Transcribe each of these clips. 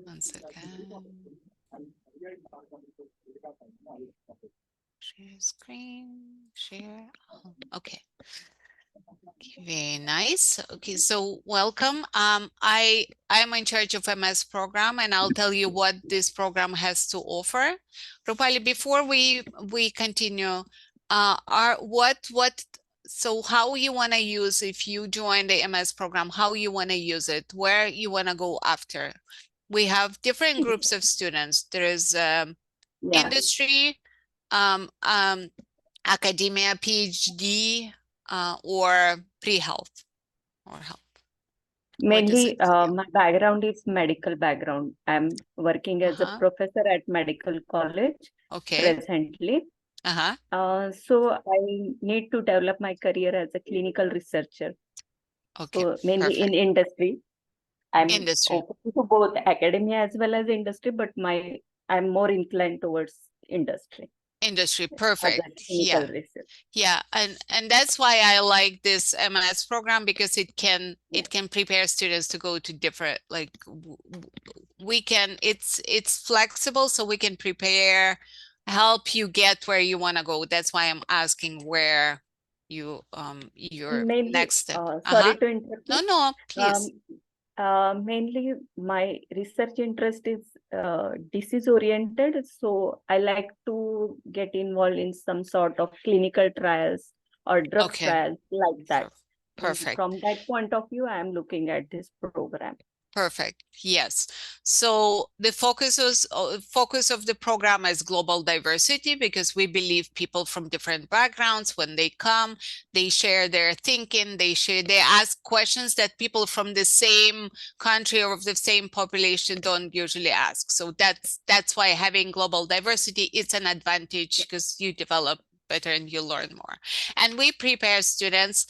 One second. Share screen, share. Oh, okay. Very nice. Okay, so welcome. I'm in charge of MS program, and I'll tell you what this program has to offer. Rupali, before we continue, so how you want to use, if you join the MS program, how you want to use it, where you want to go after? We have different groups of students. There is Yeah, industry, um, um, academia, PhD, or pre-health or health. What does it mainly do? my background is medical background. I'm working as a Uh-huh. professor at medical college Okay. presently. Uh-huh. So I need to develop my career as a clinical researcher. Okay. So mainly in Perfect. industry. I'm Industry. open to both academia as well as industry, but I'm more inclined towards industry Industry. as a Perfect. clinical Yeah. research. Yeah. And that's why I like this MS program, because it can Yeah. prepare students to go to different, like we can, it's flexible, so we can prepare, help you get where you want to go. That's why I'm asking where you your Mainly, next step. sorry Uh-huh. to interrupt No, you. no, please. Um, Mainly, my research interest is disease oriented. So I like to get involved in some sort of clinical trials or drugs Okay. trials like that. And Perfect. from that point of view, I am looking at this program. Perfect. Yes. So the focus of the program is global diversity, because we believe people from different backgrounds, when they come, they share their thinking, they ask questions that people from the same country or of the same population don't usually ask. So that's why having global diversity is an advantage, because you develop better and you learn more. And we prepare students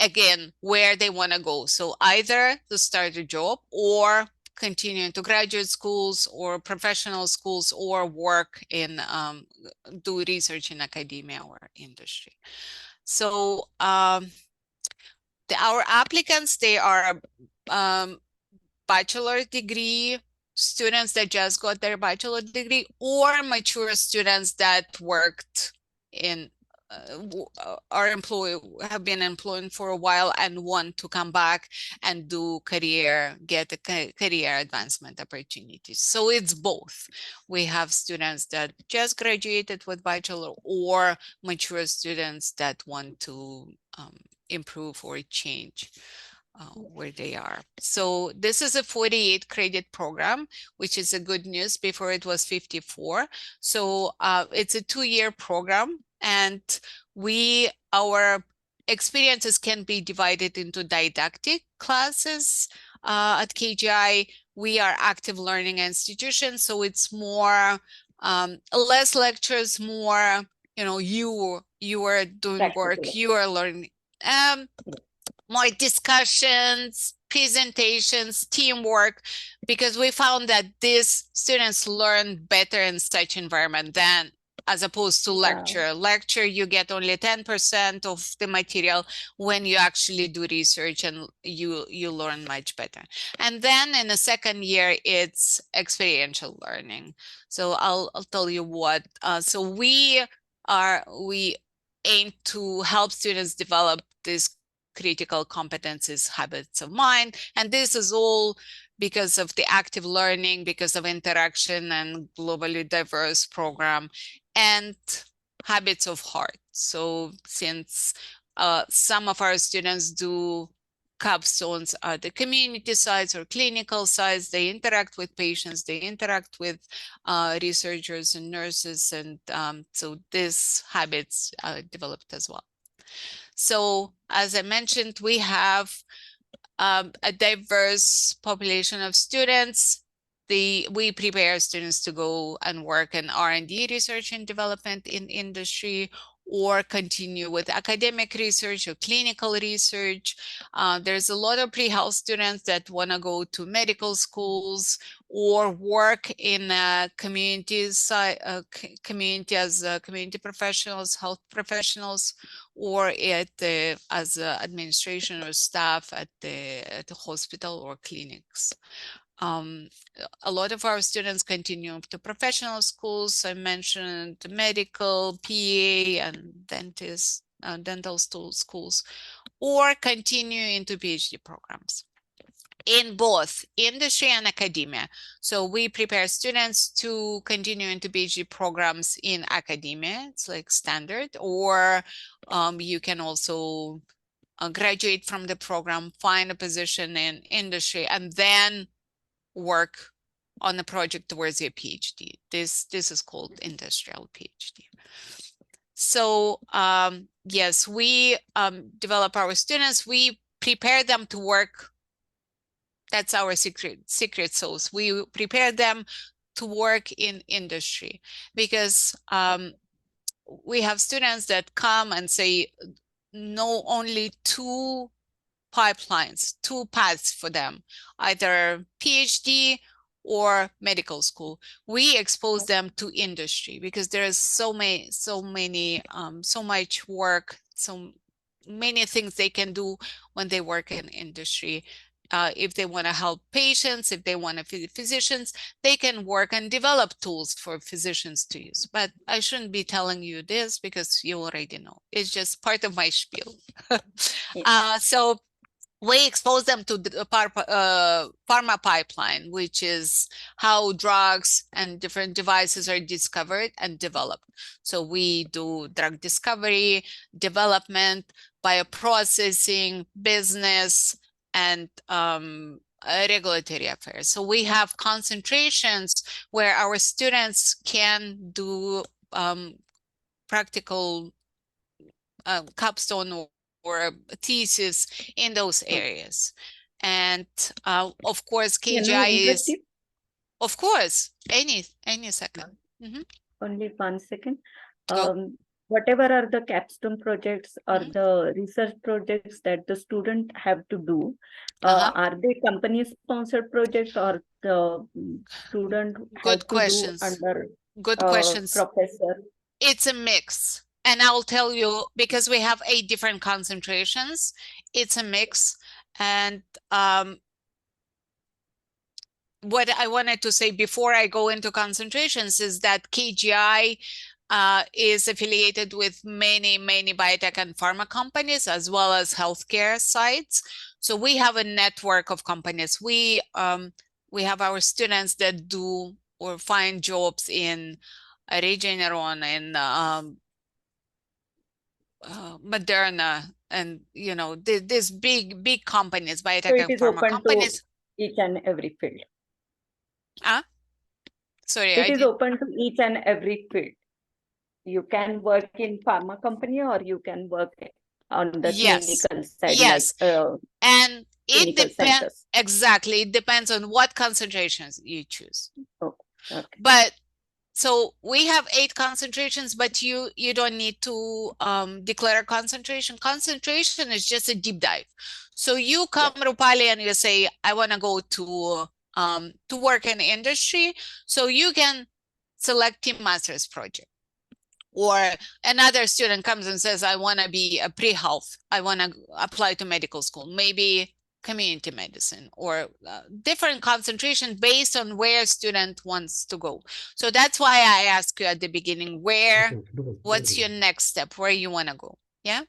again where they want to go. So either to start a job, or continue into graduate schools or professional schools, or work in do research in academia or industry. So our applicants, they are bachelor degree students that just got their bachelor degree, or mature students that worked in are employed, have been employed for a while and want to come back and get a career advancement opportunities. So it's both. We have students that just graduated with bachelor, or mature students that want to improve or change where they are. So this is a 48 credit program, which is a good news. Before it was 54. So it's a 2-year program, and our experiences can be divided into didactic classes. At KGI, we are active learning institution, so it's more less lectures, more, you are doing work, Practical. you are learning. More discussions, presentations, teamwork, because we found that these students learn better in such environment than as opposed to Yeah. lecture. Lecture, you get only 10% of the material. When you actually do research, and you learn much better. And then in the second year, it's experiential learning. So I'll tell you what. So we aim to help students develop this critical competencies, habits of mind. And this is all because of the active learning, because of interaction and globally diverse program, and habits of heart. So since some of our students do capstones at the community sites or clinical sites, they interact with patients, they interact with researchers and nurses, and so these habits developed as well. So as I mentioned, we have a diverse population of students. We prepare students to go and work in R&D, research and development in industry, or continue with academic research or clinical research. There's a lot of pre-health students that want to go to medical schools or work in communities, community as community professionals, health professionals, or as administration or staff at the hospital or clinics. a lot of our students continue to professional schools. I mentioned medical, PA, and dental schools, or continue into PhD programs in both industry and academia. So we prepare students to continue into PhD programs in academia. It's like standard, or you can also graduate from the program, find a position in industry, and then work on a project towards your PhD. This is called industrial PhD. So yes, we develop our students. We prepare them to work. That's our secret sauce. We prepare them to work in industry, because we have students that come and say, know only two pipelines, two paths for them, either PhD or medical school. We expose them to industry because there is so much work, so many things they can do when they work in industry. If they want to help patients, if they want to feed physicians, they can work and develop tools for physicians to use. But I shouldn't be telling you this because you already know. It's just part of my spiel. So we expose them to the pharma pipeline, which is how drugs and different devices are discovered and developed. So we do drug discovery, development, bioprocessing, business, and regulatory affairs. So we have concentrations where our students can do practical capstone or a thesis in those areas. And of course, KGI is, of course, any second. Only 1 second. Go. Whatever are the capstone projects or the research projects that the student have to do, are they company sponsored project, or the student Good have to do questions. under Good questions. professor? It's a mix. And I'll tell you, because we have 8 different concentrations, it's a mix. And what I wanted to say before I go into concentrations is that KGI is affiliated with many biotech and pharma companies, as well as healthcare sites. So we have a network of companies. We have our students that do or find jobs in Regeneron and Moderna, and these big companies, biotech So it and is pharma open companies. to each and every field. Sorry, it is open to each and every field. You can work in pharma company, or you can work on the clinical side, yes. like And it clinical depends. centers. Exactly. It depends on what concentrations you choose. Oh, okay. But so we have 8 concentrations, but you don't need to declare a concentration. Concentration is just a deep dive. So you come, Rupali, and you say, I want to go to work in industry. So you can select team master's project. Or another student comes and says, I want to be a pre-health. I want to apply to medical school, maybe community medicine, or different concentration based on where student wants to go. So that's why I asked you at the beginning, what's your next step, where you want to go? Yeah.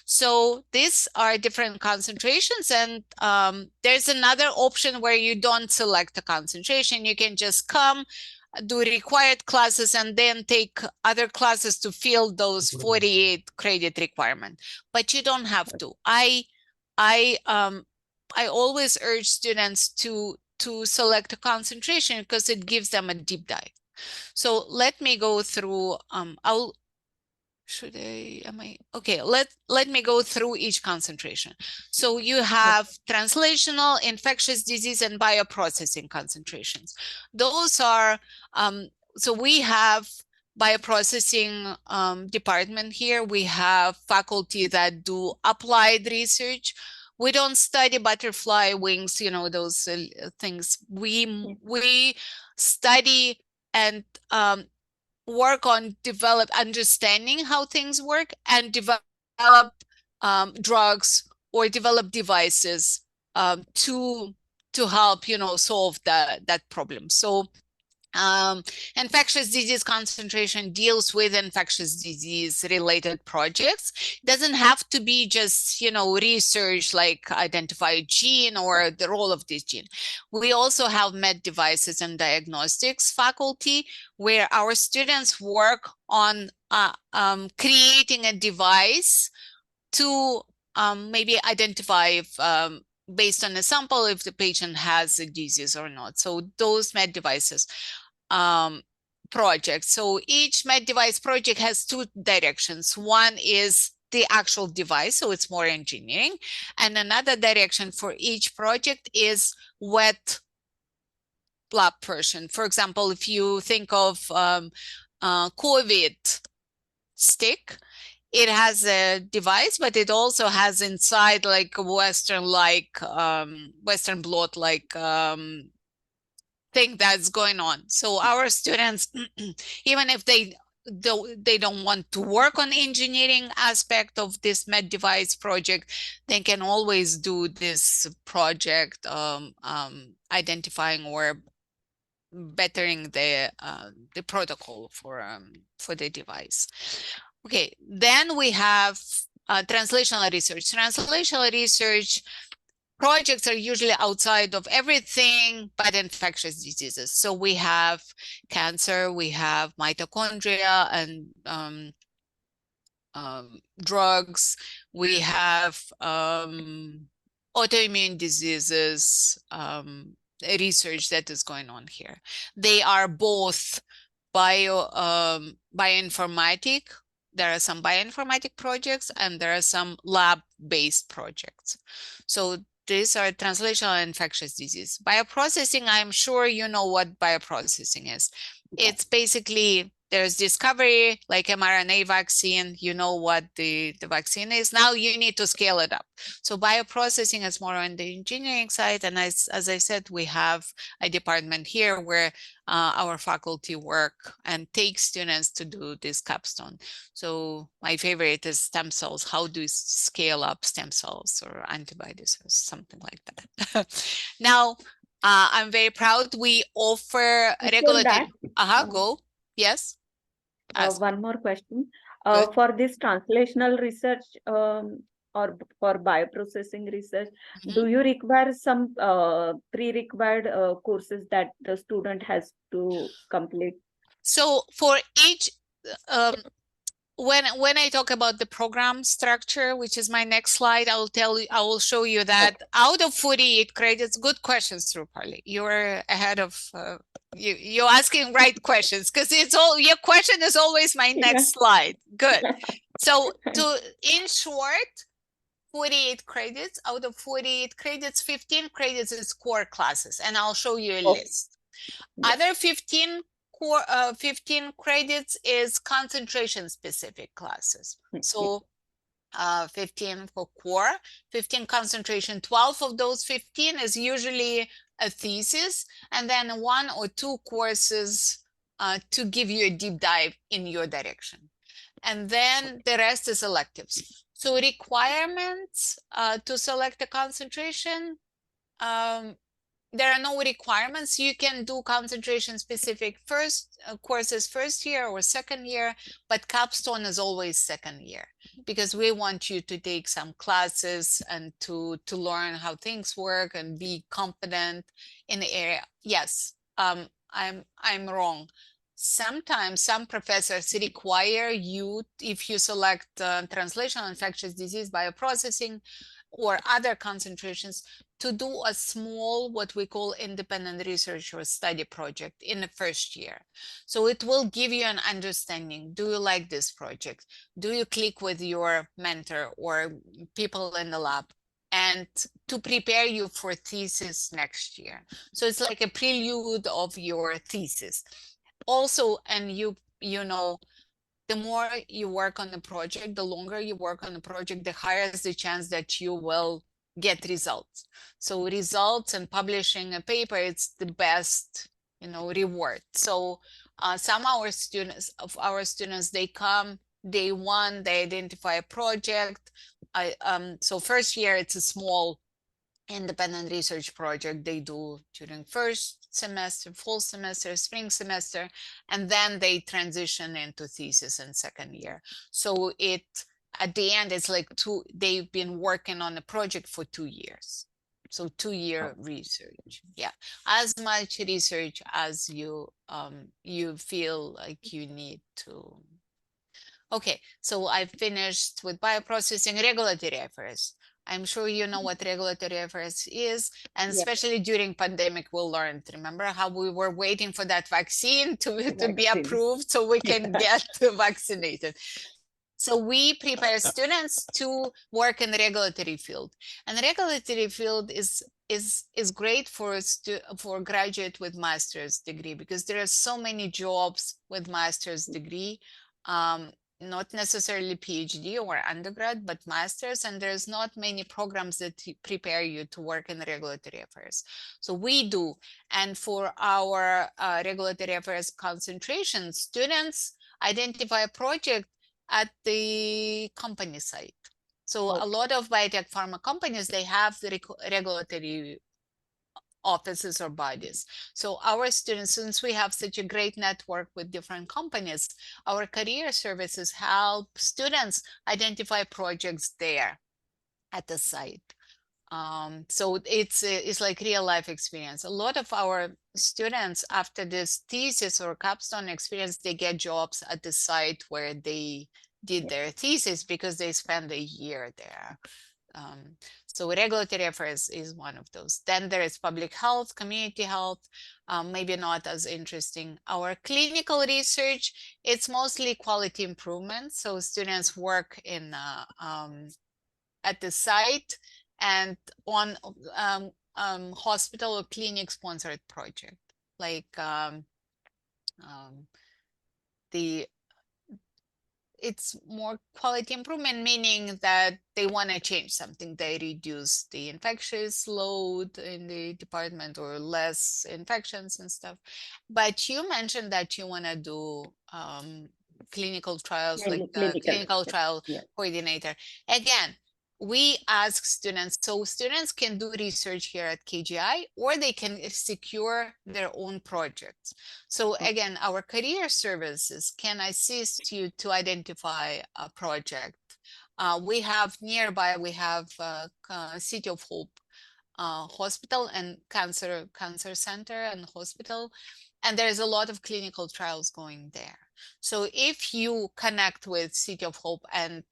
So these are different concentrations, and there's another option where you don't select a concentration. You can just come, do required classes, and then take other classes to fill those 48 credit requirement. But you don't have to. I always urge students to select a concentration because it gives them a deep dive. So let me go through, okay, let me go through each concentration. So you have translational, infectious disease, and bioprocessing concentrations. Those are, so we have bioprocessing department here. We have faculty that do applied research. We don't study butterfly wings, those things. We study and work on understanding how things work, and develop drugs or develop devices to to help, solve that problem. So infectious disease concentration deals with infectious disease related projects. It doesn't have to be just, research like identify a gene or the role of this gene. We also have med devices and diagnostics faculty where our students work on creating a device to maybe identify if based on a sample if the patient has a disease or not. So those med devices projects. So each med device project has two directions. One is the actual device, so it's more engineering. And another direction for each project is wet lab portion. For example, if you think of COVID stick, it has a device, but it also has inside like a Western blot like thing that's going on. So our students, even if they don't want to work on engineering aspect of this med device project, they can always do this project identifying or bettering the protocol for the device. Okay, then we have translational research. Translational research projects are usually outside of everything but infectious diseases. So we have cancer, we have mitochondria and drugs, we have autoimmune diseases, research that is going on here. They are both bioinformatic. There are some bioinformatic projects and there are some lab-based projects. So these are translational infectious disease. Bioprocessing, I'm sure you know what bioprocessing is. It's basically there's discovery like mRNA vaccine, you know what the vaccine is. Now you need to scale it up. So bioprocessing is more on the engineering side. And as I said, we have a department here where our faculty work and take students to do this capstone. So my favorite is stem cells. How do you scale up stem cells or antibodies or something like that? Now, I'm very proud we offer Before that, regulatory. Go. Yes. Ask. one more question. Good. For this translational research or for bioprocessing research, do you require some pre-required courses that the student has to complete? So for each when I talk about the program structure, which is my next slide, I will show you that out of 48 credits, good questions, Rupali. You're ahead of you're asking right questions because your question is always my next slide. Good. So in short, 48 credits, out of 48 credits, 15 credits is core classes, and I'll show you a list. Other 15 credits is concentration specific classes. So 15 for core, 15 concentration, 12 of those 15 is usually a thesis, and then 1 or 2 courses to give you a deep dive in your direction. And then the rest is electives. So requirements to select a concentration, there are no requirements. You can do concentration specific courses first year or second year, but capstone is always second year because we want you to take some classes and to learn how things work and be confident in the area. Yes, I'm wrong. Sometimes some professors require you, if you select translational infectious disease bioprocessing or other concentrations, to do a small, what we call independent research or study project in the first year. So it will give you an understanding. Do you like this project? Do you click with your mentor or people in the lab? And to prepare you for thesis next year. So it's like a prelude of your thesis. Also, and you know, the more you work on the project, the longer you work on the project, the higher is the chance that you will get results. So results and publishing a paper, it's the best, reward. So some of our students, they come day one, they identify a project. So first year, it's a small independent research project they do during first semester, fall semester, spring semester, and then they transition into thesis in second year. So it, at the end, it's like they've been working on a project for 2 years. So 2 year research. Yeah. As much research as you feel like you need to. Okay, so I finished with bioprocessing. Regulatory affairs. I'm sure you know what regulatory affairs is, and Yeah, especially during pandemic, we learned. Remember how we were waiting for that vaccine to be vaccine. approved so we can Yeah. get vaccinated. So we prepare students to work in the regulatory field, and the regulatory field is great for for graduate with master's degree, because there are so many jobs with master's degree, um, not necessarily PhD or undergrad, but master's, and there's not many programs that prepare you to work in regulatory affairs. So we do, and for our regulatory affairs concentration, students identify a project at the company site. So a Okay. lot of biotech pharma companies, they have the regulatory offices or bodies. So our students, since we have such a great network with different companies, our career services help students identify projects there at the site. So it's like real life experience. A lot of our students, after this thesis or capstone experience, they get jobs at the site where they did Yeah. their thesis, because they spend a year there. Um, so regulatory affairs is one of those. Then there is public health, community health, maybe not as interesting. Our clinical research, it's mostly quality improvement. So students work in at the site and on hospital or clinic sponsored project, like the it's more quality improvement, meaning that they want to change something. They reduce the infectious load in the department, or less infections and stuff. But you mentioned that you want to do clinical trials, like Mainly clinical. clinical trial Yeah. coordinator. Again, we ask students, so students can do research here at KGI, or they can secure their own projects. So Okay. again, our career services can assist you to identify a project. We have nearby, we have City of Hope hospital and cancer center and hospital, and there's a lot of clinical trials going there. So if you connect with City of Hope and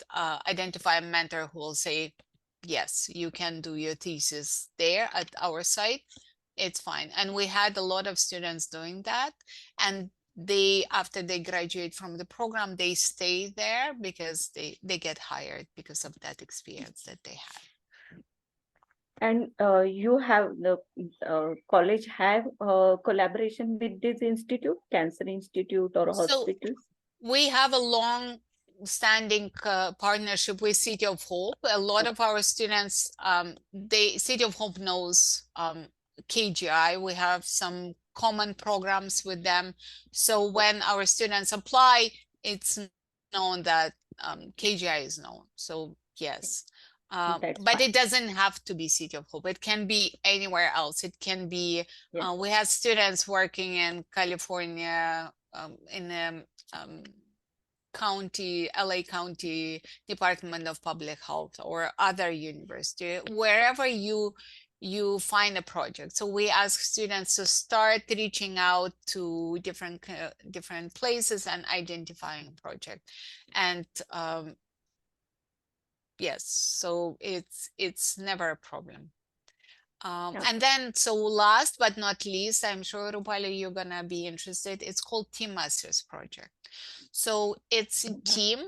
identify a mentor who will say, yes, you can do your thesis there at our site, it's fine. And we had a lot of students doing that, and they, after they graduate from the program, they stay there because they get hired because of that experience that they had. And you have the college have collaboration with this institute, Cancer Institute or So hospitals? we have a long standing partnership with City of Hope. A lot of our students, City of Hope knows KGI. We have some common programs with them. So when our students apply, it's known that KGI is known. So yes. That's But fine. it doesn't have to be City of Hope. It can be anywhere else. It can be, Yeah. we have students working in California, in um, county, LA County Department of Public Health, or other university, wherever you find a project. So we ask students to start reaching out to different places and identifying a project. And yes, so it's never a problem. Yeah. And then, so last but not least, I'm sure, Rupali, you're gonna be interested. It's called Team Masters Project. So it's a team,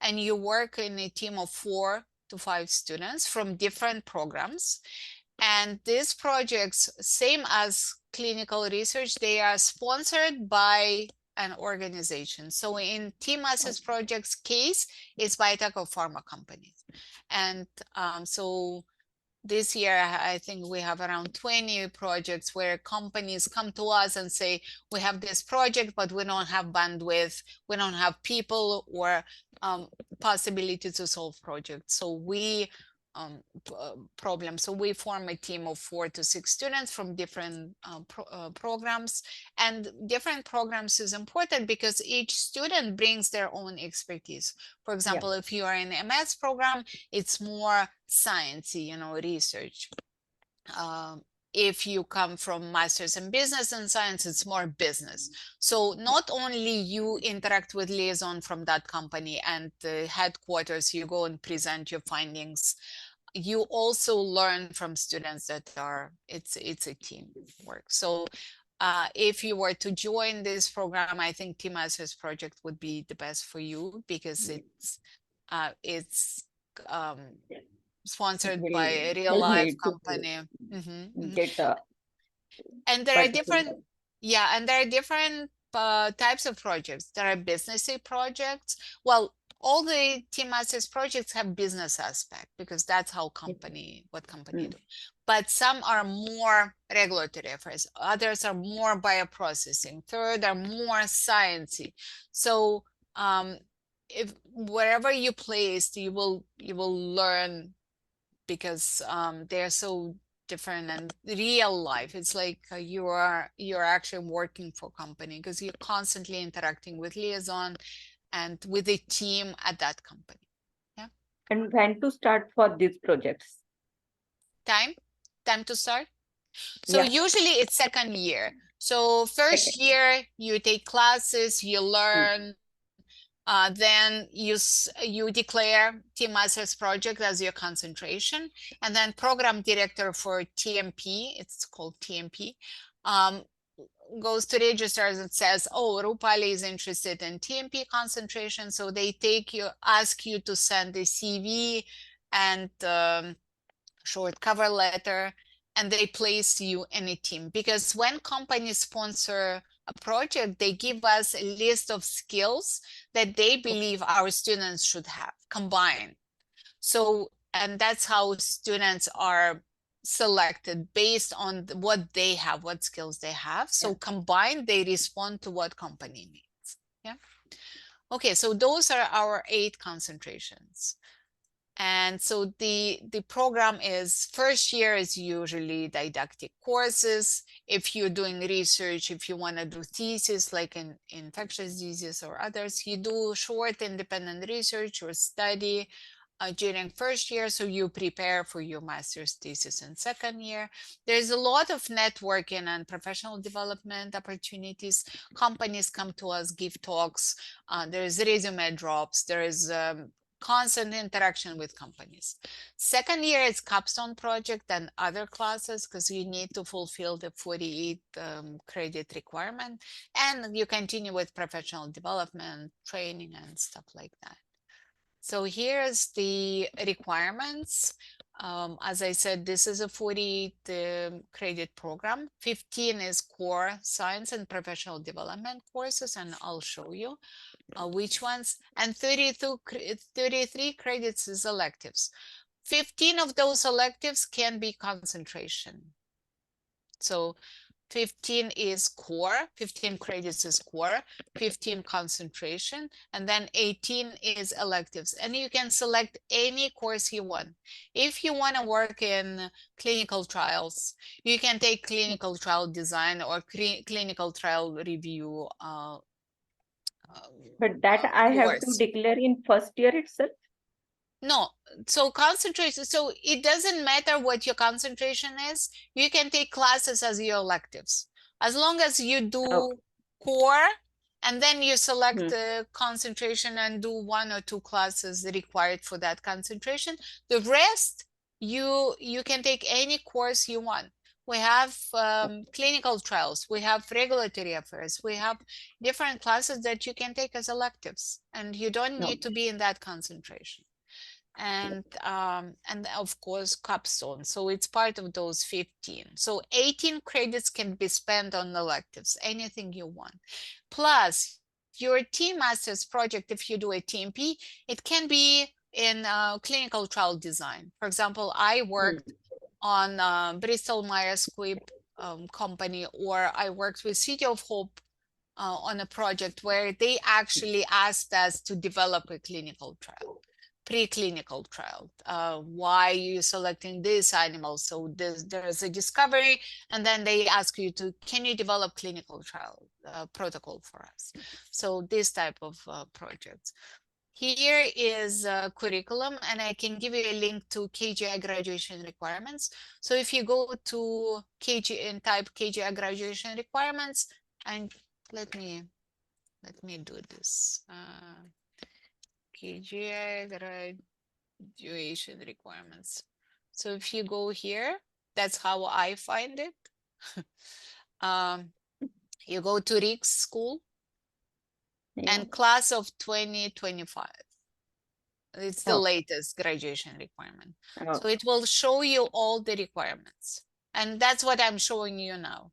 and you work in a team of 4 to 5 students from different programs. And these projects, same as clinical research, they are sponsored by an organization. So in Team Masters Project's case, it's biotech or pharma companies. And so this year, I think we have around 20 projects where companies come to us and say, we have this project, but we don't have bandwidth, we don't have people, or possibility to solve projects. So we problem. So we form a team of 4 to 6 students from different programs, and different programs is important because each student brings their own expertise. For Yeah. example, if you are in MS program, it's more sciencey, you know, research. Um, if you come from masters in business and science, it's more business. So not only you interact with liaison from that company and the headquarters, you go and present your findings, you also learn from students that are, it's a team work. So if you were to join this program, I think Team Masters project would be the best for you because it's um, It sponsored by will a real help life me to company. Mhm, mhm. get a And there are different, particular. yeah, and there are different types of projects. There are businessy projects. Well, all the Team Masters projects have business aspect because that's how what company Mm. do. But some are more regulatory affairs. Others are more bioprocessing. Third are more sciencey. So if wherever you placed, you will learn because they're so different and real life. It's like you're actually working for company because you're constantly interacting with liaison and with a team at that company. Yeah. And when to start for these projects? Time, time to start. So Yeah. usually it's second year. So first Second. year you take classes, you Mm. learn, then you declare Team Masters project as your concentration, and then program director for TMP, it's called TMP, um, goes to registers and says, oh, Rupali is interested in TMP concentration. So they ask you to send a CV and short cover letter, and they place you in a team. Because when companies sponsor a project, they give us a list of skills that they believe our students should have combined. So, and that's how students are selected based on what they have, what skills they have. Yeah. So combined, they respond to what company needs. Yeah. Okay, so those are our 8 concentrations. And so the program is first year is usually didactic courses. If you're doing research, if you want to do thesis like in infectious diseases or others, you do short independent research or study during first year, so you prepare for your master's thesis in second year. There's a lot of networking and professional development opportunities. Companies come to us, give talks. There's resume drops. There is constant interaction with companies. Second year is capstone project and other classes because you need to fulfill the 48 credit requirement, and you continue with professional development, training, and stuff like that. So here's the requirements. As I said, this is a 48 credit program. 15 is core science and professional development courses, and I'll show you which ones. And 33 credits is electives. 15 of those electives can be concentration. So 15 is core, 15 credits is core, 15 concentration, and then 18 is electives. And you can select any course you want. If you want to work in clinical trials, you can take clinical trial design or clinical trial review But that I have to course. declare in first year itself. No, so concentration, so it doesn't matter what your concentration is. You can take classes as your electives. As long as you Okay. do core and then you select Hmm. the concentration and do 1 or 2 classes required for that concentration. The rest, you can take any course you want. We have clinical trials, we have regulatory affairs, we have different classes that you can take as electives, and you don't No. need to be in that concentration. And of course capstone, so it's part of those 15. So 18 credits can be spent on electives, anything you want, plus your team master's project. If you do a TMP, it can be in clinical trial design. For example, I Hmm. worked on Bristol Myers Squibb company, or I worked with City of Hope on a project where they actually asked us to develop a clinical trial. preclinical trial. Why are you selecting this animal? So there's a discovery, and then they ask you to, can you develop clinical trial protocol for us? So this type of projects. Here is a curriculum, and I can give you a link to KGI graduation requirements. So if you go to KG and type KGI graduation requirements, and let me do this. KGI graduation requirements. So if you go here, that's how I find it. You go to Rick's school Yeah. and class of 2025. It's the Okay. latest graduation requirement. So Okay. it will show you all the requirements. And that's what I'm showing you now.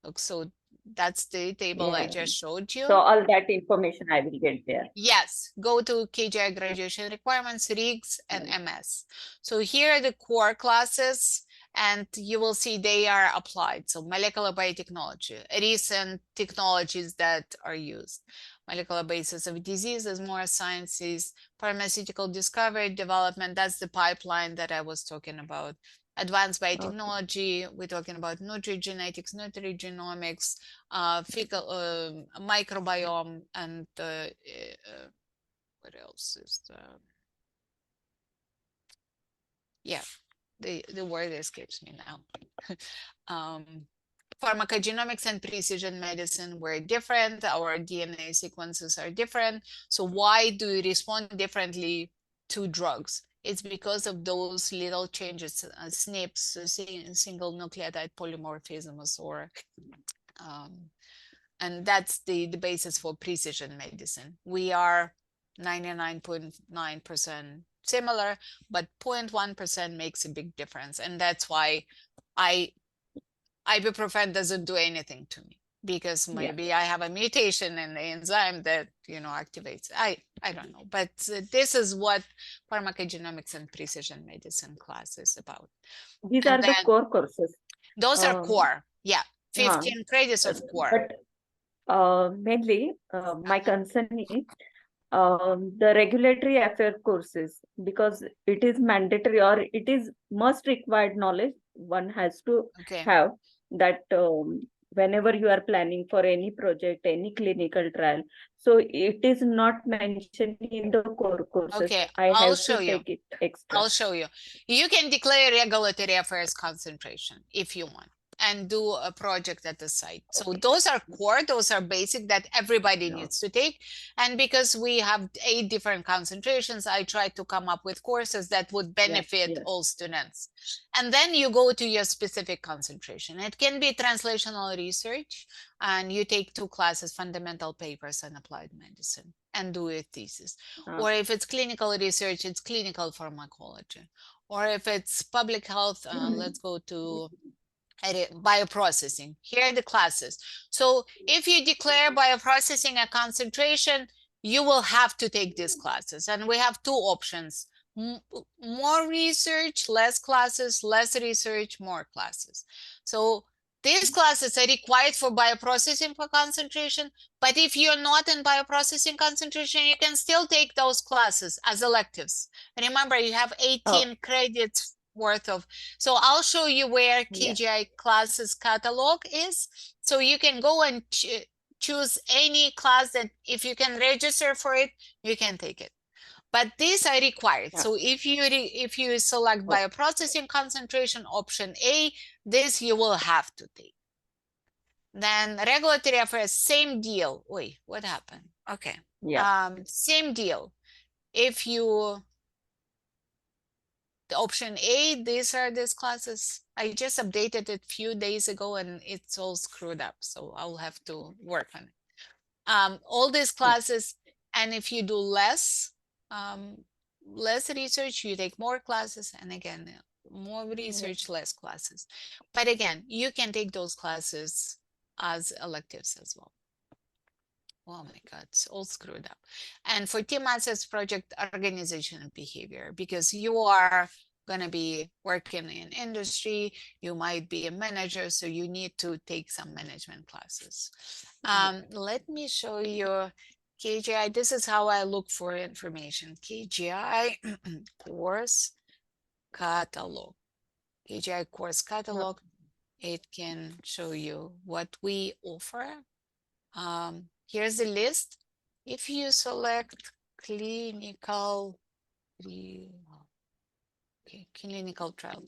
Look, so that's the table I Yeah. just showed So you. all that information I will get there. Yes, go to KGI graduation requirements, RIGS, and Yeah. MS. So here are the core classes, and you will see they are applied. So molecular biotechnology, recent technologies that are used. Molecular basis of diseases, more sciences, pharmaceutical discovery, development, that's the pipeline that I was talking about. Advanced Okay. biotechnology, we're talking about nutrigenetics, nutrigenomics, fecal, microbiome, and what else is the, yeah, the word escapes me now. Pharmacogenomics and precision medicine were different. Our DNA sequences are different. So why do we respond differently to drugs? It's because of those little changes, SNPs, single nucleotide polymorphisms, or and that's the basis for precision medicine. We are 99.9% similar, but 0.1% makes a big difference. And that's why I ibuprofen doesn't do anything to me, because Yeah. maybe I have a mutation in the enzyme that, activates. I don't know, but this is what pharmacogenomics and precision medicine class is about. These And are the then core courses. those are Um, core. Yeah, huh. 15 credits of core. But mainly, my Uh-huh. concern is the regulatory affair courses, because it is mandatory or it is must required knowledge one has to Okay. have, that whenever you are planning for any project, any clinical trial, so it is not mentioned in the core courses. Okay, I I'll have to show you. take it extra. I'll show you. You can declare regulatory affairs concentration if you want, and do a project at the site. So Okay. those are core, those are basic that everybody No. needs to take. And because we have 8 different concentrations, I tried to come up with courses that would Yeah. benefit Yes. all students. And then you go to your specific concentration. It can be translational research, and you take 2 classes, fundamental papers and applied medicine, and do a thesis. Or if it's clinical research, it's clinical pharmacology. Or if it's public health, let's go to bioprocessing. Here are the classes. So if you declare bioprocessing a concentration, you will have to take these classes. And we have 2 options. More research, less classes, less research, more classes. So these classes are required for bioprocessing for concentration, but if you're not in bioprocessing concentration, you can still take those classes as electives. Remember, you have Oh, 18 credits worth of. So I'll show you where yeah. KGI classes catalog is. So you can go and choose any class that if you can register for it, you can take it. But these are required. Yeah. So if you select Oh, bioprocessing concentration option A, this you will have to take. Then regulatory affairs, same deal. Wait, what happened? Okay. yeah. Same deal. If you the option A, these are these classes. I just updated it a few days ago and it's all screwed up. So I'll have to work on it. All these Oh, classes, and if you do um, less research, you take more classes, and again, more yeah. research, less classes. But again, you can take those classes as electives as well. Oh my God, it's all screwed up. And for team assets project organization and behavior, because you are going to be working in industry, you might be a manager, so you need to take some management classes. Yeah. Let me show you. KGI, this is how I look for information. KGI course catalog. KGI course catalog. It can show you what we offer. Here's the list. If you select clinical, clinical trial.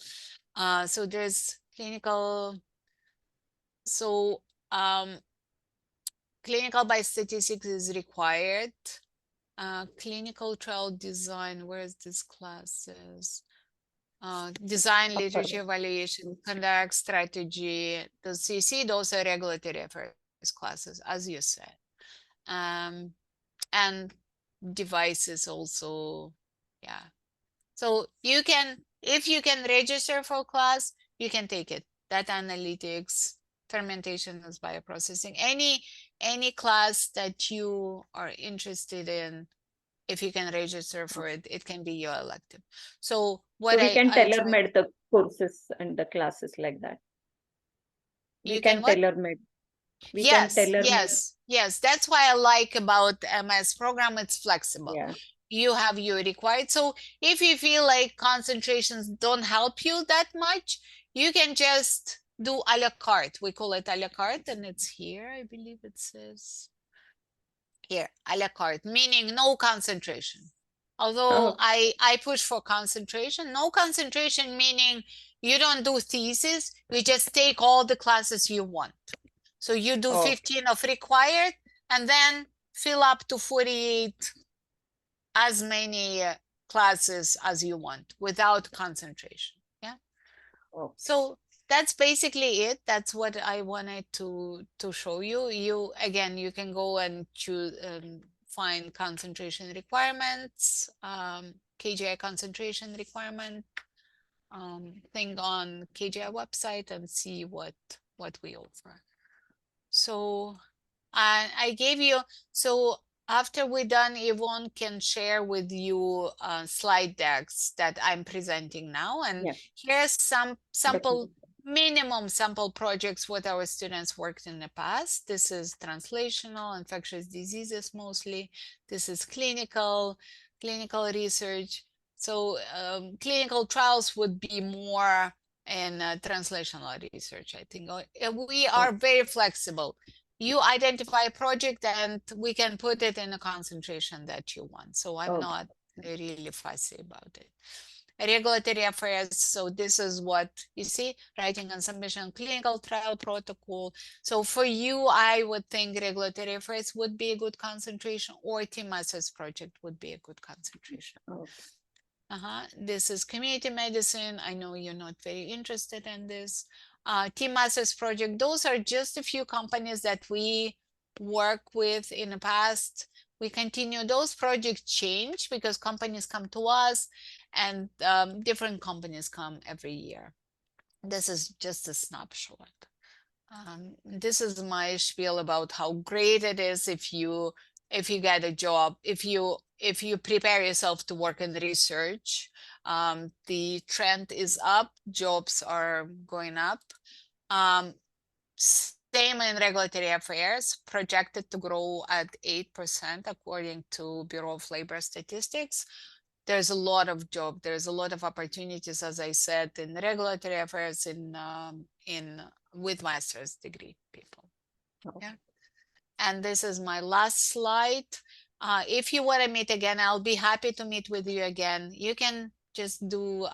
So there's clinical, so clinical by statistics is required. Clinical trial design, where's this classes? Design, literature evaluation, conduct, strategy. Those, you see, those are regulatory affairs classes, as you said. And devices also, yeah. So you can, if you can register for class, you can take it. Data analytics, fermentation as bioprocessing, any class that you are interested in, if you can register for it, it can be your elective. So what So we can I try, tailor-made the courses and the classes like that. We you can can what? tailor-made. We can Yes, tailor-made. yes. That's why I like about MS program, it's flexible. Yeah. You have your required. So if you feel like concentrations don't help you that much, you can just do a la carte. We call it a la carte, and it's here, I believe it says. Here, a la carte, meaning no concentration. Although Oh, I push for concentration, no concentration meaning you don't do thesis, you just take all the classes you want. So you do oh, 15 of required and then fill up to 48 as many classes as you want without concentration. Yeah. oh. So that's basically it. That's what I wanted to show you. You again, you can go and choose find concentration requirements, KGI concentration requirement thing on KGI website and see what we offer. So I gave you, so after we're done, Yvonne can share with you slide decks that I'm presenting now. And Yeah. here's some sample, Definitely. minimum sample projects what our students worked in the past. This is translational, infectious diseases mostly. This is clinical research. So clinical trials would be more in translational research, I think. We are Oh, very flexible. You identify a project and we can put it in a concentration that you want. So I'm oh, not really fussy about it. Regulatory affairs. So this is what you see, writing and submission, clinical trial protocol. So for you, I would think regulatory affairs would be a good concentration, or TMSS project would be a good concentration. oh, This is community medicine. I know you're not very interested in this. Team Masters project, those are just a few companies that we work with in the past. We continue, those projects change because companies come to us and different companies come every year. This is just a snapshot. This is my spiel about how great it is if you get a job, if you prepare yourself to work in research. The trend is up, jobs are going up. Same in regulatory affairs, projected to grow at 8% according to Bureau of Labor Statistics. There's a lot of job, there's a lot of opportunities, as I said, in regulatory affairs, in with master's degree people. oh. Yeah. And this is my last slide. If you want to meet again, I'll be happy to meet with you again. You can just do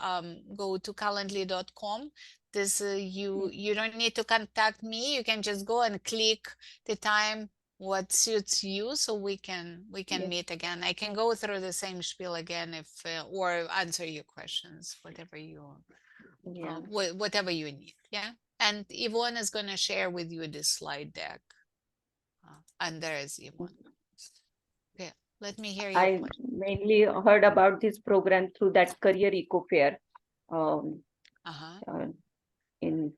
go to calendly.com. This you don't need to contact me. You can just go and click the time what suits you, so we can Yes. meet again. I can go through the same spiel again if or answer your questions, whatever you Yeah. whatever you need. Yeah. And Yvonne is going to share with you this slide deck. And there is Yvonne. Okay, let me hear your I question. mainly heard about this program through that Career Eco Fair um, uh, in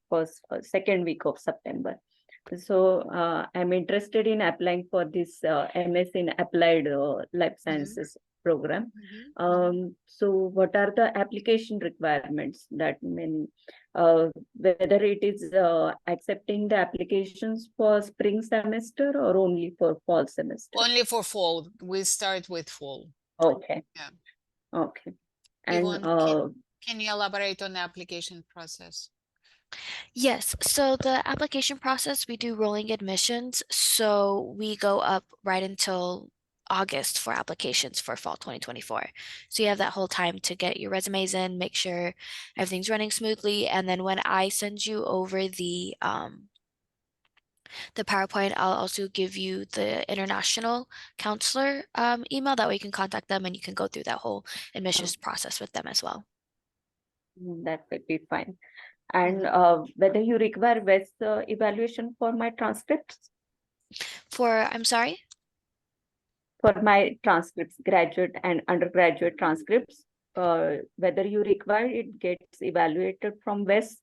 second week of September. So I'm interested in applying for this MS in Applied Life Sciences program. So what are the application requirements that mean? whether it is accepting the applications for spring semester or only for fall semester? Only for fall. We start with fall. Okay. Yeah. Okay. And Yvonne, can you elaborate on the application process? Yes, so the application process, we do rolling admissions, so we go up right until August for applications for fall 2024. So you have that whole time to get your resumes in, make sure everything's running smoothly, and then when I send you over the PowerPoint, I'll also give you the international counselor email. That way you can contact them and you can go through that whole admissions process with them as well. that would be fine. And whether you require WES evaluation for my transcripts? I'm sorry? For my transcripts, graduate and undergraduate transcripts, whether you require it gets evaluated from WES?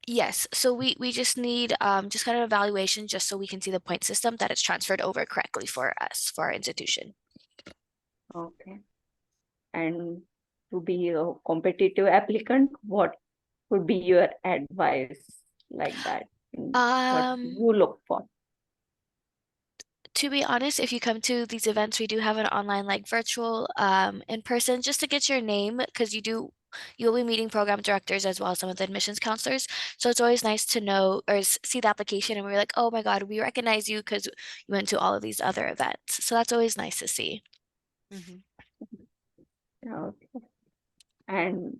Yes, so we just need just kind of evaluation just so we can see the point system that it's transferred over correctly for us, for our institution. Okay. And to be a competitive applicant, what would be your advice like that? What you look for? To be honest, if you come to these events, we do have an online, like virtual, in person, just to get your name, because you'll be meeting program directors as well as some of the admissions counselors. So it's always nice to know or see the application and we're like, oh my God, we recognize you because you went to all of these other events. So that's always nice to see. Okay. And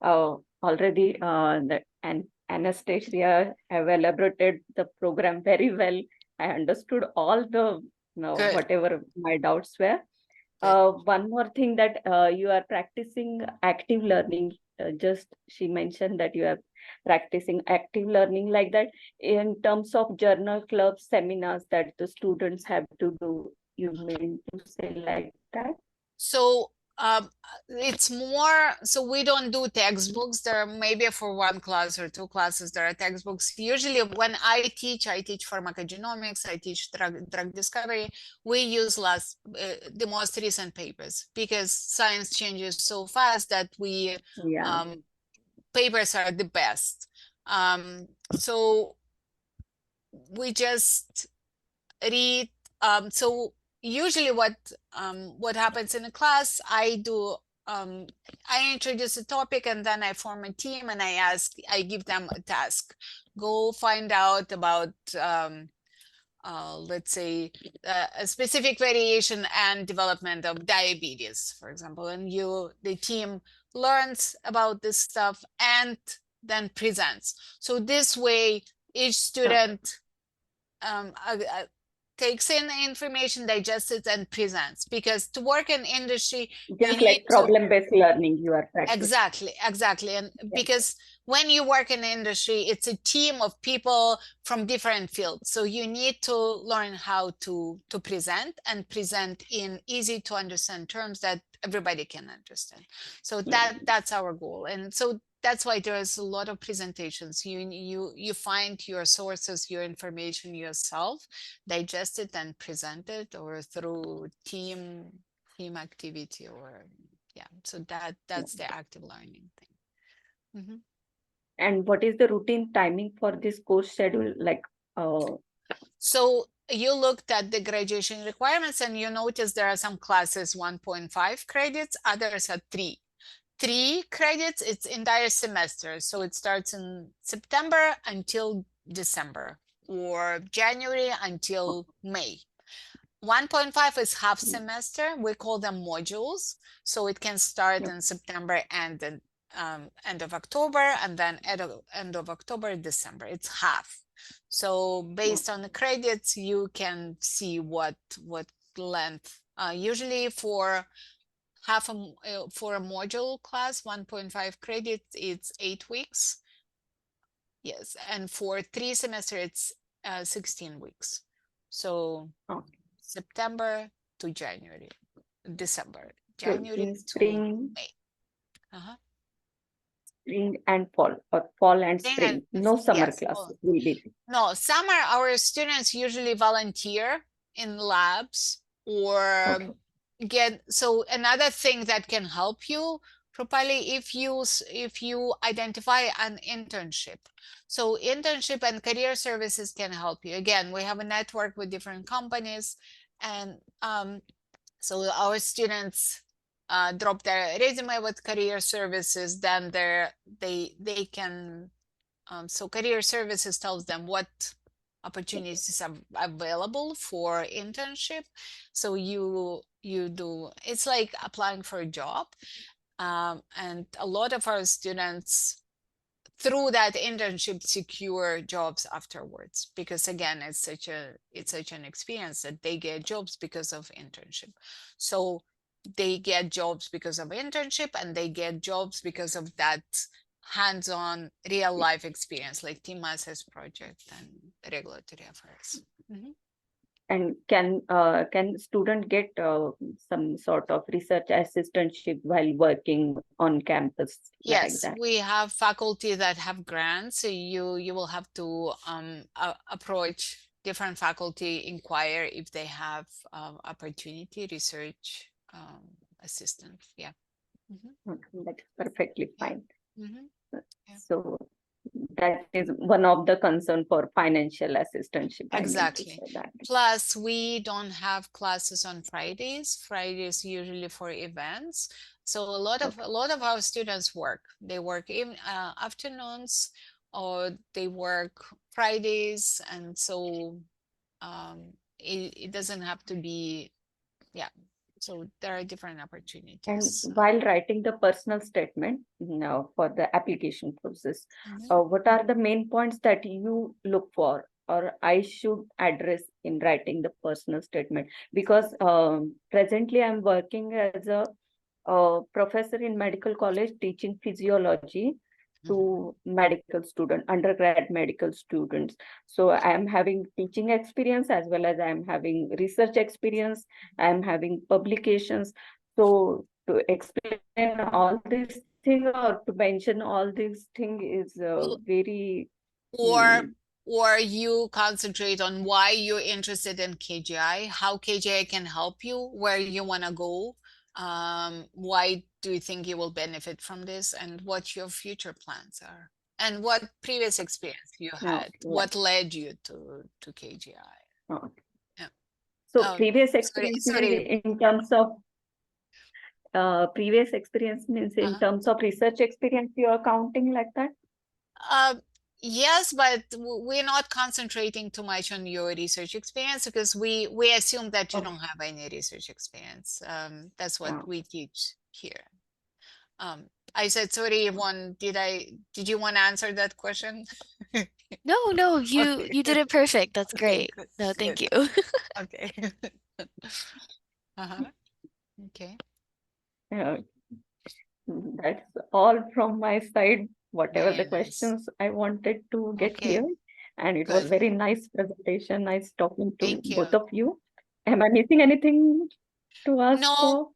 already Anastasia have elaborated the program very well. I understood all the whatever my doubts were. One more thing that you are practicing active learning. Just she mentioned that you are practicing active learning like that in terms of journal clubs, seminars that the students have to do. You mean to say like that? So it's more, so we don't do textbooks. There are maybe for one class or two classes there are textbooks. Usually when I teach pharmacogenomics, I teach drug discovery. We use the most recent papers because science changes so fast that papers are the best. So we just read. So usually what happens in a class, I introduce a topic and then I form a team and I give them a task. Go find out about let's say a specific variation and development of diabetes, for example, and the team learns about this stuff and then presents. So this way each student takes in the information, digests it, and presents. Because to work in industry, just like problem-based learning, you are practicing. Exactly. And because when you work in the industry, it's a team of people from different fields. So you need to learn how to present and present in easy to understand terms that everybody can understand. So that's our goal. And so that's why there's a lot of presentations. You find your sources, your information yourself, digest it and present it, or through team activity, or so that's the active learning thing. And what is the routine timing for this course schedule? Like, so you looked at the graduation requirements and you notice there are some classes 1.5 credits, others are 3 credits. It's entire semester, so it starts in September until December, or January until May. 1.5 is half semester. We call them modules. So it can start in September and then end of October, and then end of October, December. It's half. So based on the credits, you can see what length. Usually for for a module class, 1.5 credits, it's 8 weeks. Yes, and for 3 semester, it's 16 weeks. So September to January, December, January spring, to May. Spring and fall, or fall and spring. No summer classes will be. No, summer, our students usually volunteer in labs or so another thing that can help you Rupali, if you identify an internship, so internship and career services can help you. Again, we have a network with different companies, and so our students drop their resume with career services, then they can so career services tells them what opportunities are available for internship. So you do, it's like applying for a job. And a lot of our students through that internship secure jobs afterwards, because again, it's such an experience that they get jobs because of internship. So they get jobs because of internship, and they get jobs because of that hands-on real life experience, like team access project and regulatory affairs. Mhm. And can student get some sort of research assistantship while working on campus like Yes, that? we have faculty that have grants. So you will have to approach different faculty, inquire if they have opportunity, research assistant. Yeah. Mhm. Okay, that's perfectly Yeah. fine. Mhm. Yeah. So that is one of the concern for financial assistantship, I mean to Exactly. say that. Plus, we don't have classes on Fridays. Fridays usually for events. So a lot of our students work. They work in afternoons, or they work Fridays, and so it doesn't have to be, yeah. So there are different And opportunities. while writing the personal statement, for the application process, Mhm. what are the main points that you look for or I should address in writing the personal statement? Because presently I'm working as a professor in medical college teaching physiology Mhm. to medical student, undergrad medical students. So I am having teaching experience as well as I am having research experience. I am having publications. So to explain all these thing or to mention all these thing is very or mm, or you concentrate on why you're interested in KGI, how KGI can help you, where you want to go, why do you think you will benefit from this, and what your future plans are, and what previous experience you had, like what led you to KGI. uh, Yeah. so previous Sorry, experience means sorry. in terms of previous experience means in Uh-huh. terms of research experience you are counting like that. Uh, yes, but we're not concentrating too much on your research experience, because we assume that you Okay. don't have any research experience. That's what Uh, we teach here. I said, sorry, Yvonne, did you want to answer that question? No, you Okay. you did it perfect. That's Okay, great. good, No, good. thank you. Okay. Uh-huh. Okay. uh, that's all from my side. Whatever Very the nice. questions I wanted to get Okay, clear, and it was good. very nice presentation. Nice talking to Thank you. both of you. Am I missing anything to ask No, for?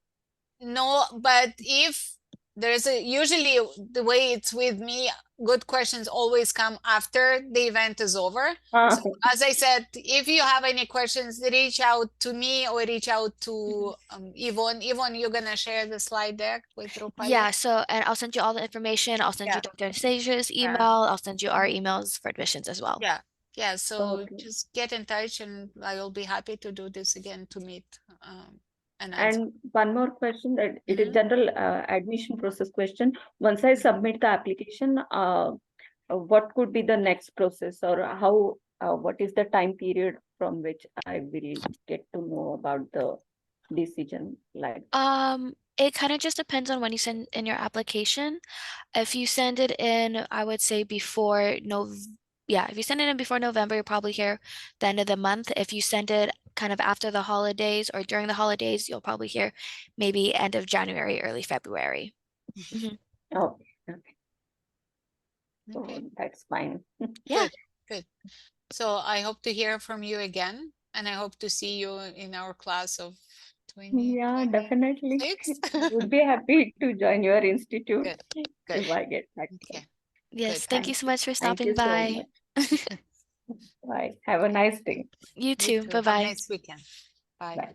no, but if there's usually the way it's with me, good questions always come after the event is over. So as I said, if you have any questions, reach out to me or reach out to Yvonne. Yvonne, you're gonna share the slide deck with Rupali? Yeah, so and I'll send you all the information. I'll send you Yeah, Dr. Anastasia's yeah, email. I'll send you our mhm, emails for admissions as well. yeah, yeah. So Okay. just get in touch, and I will be happy to do this again to meet and answer. And one more question that it is Mhm, general admission process question. Once I mhm. submit the application, what could be the next process or how, what is the time period from which I will get to know about the decision like? It kind of just depends on when you send in your application. If you send it in, I would say before yeah, if you send it in before November, you're probably here the end of the month. If you send it kind of after the holidays or during the holidays, you'll probably hear maybe end of January, early February. Mhm. Oh, okay. So Okay, that's fine. Yeah. good, good. So I hope to hear from you again, and I hope to see you in our class of Yeah, definitely. 2026. Would be happy to join your institute Good, good. if I get Okay, access. Yes, good. thank you Thank so you. much for Thank stopping you so by. much. Bye. Have a nice day. You You too. too. Have a Bye-bye. nice weekend. Bye. Bye.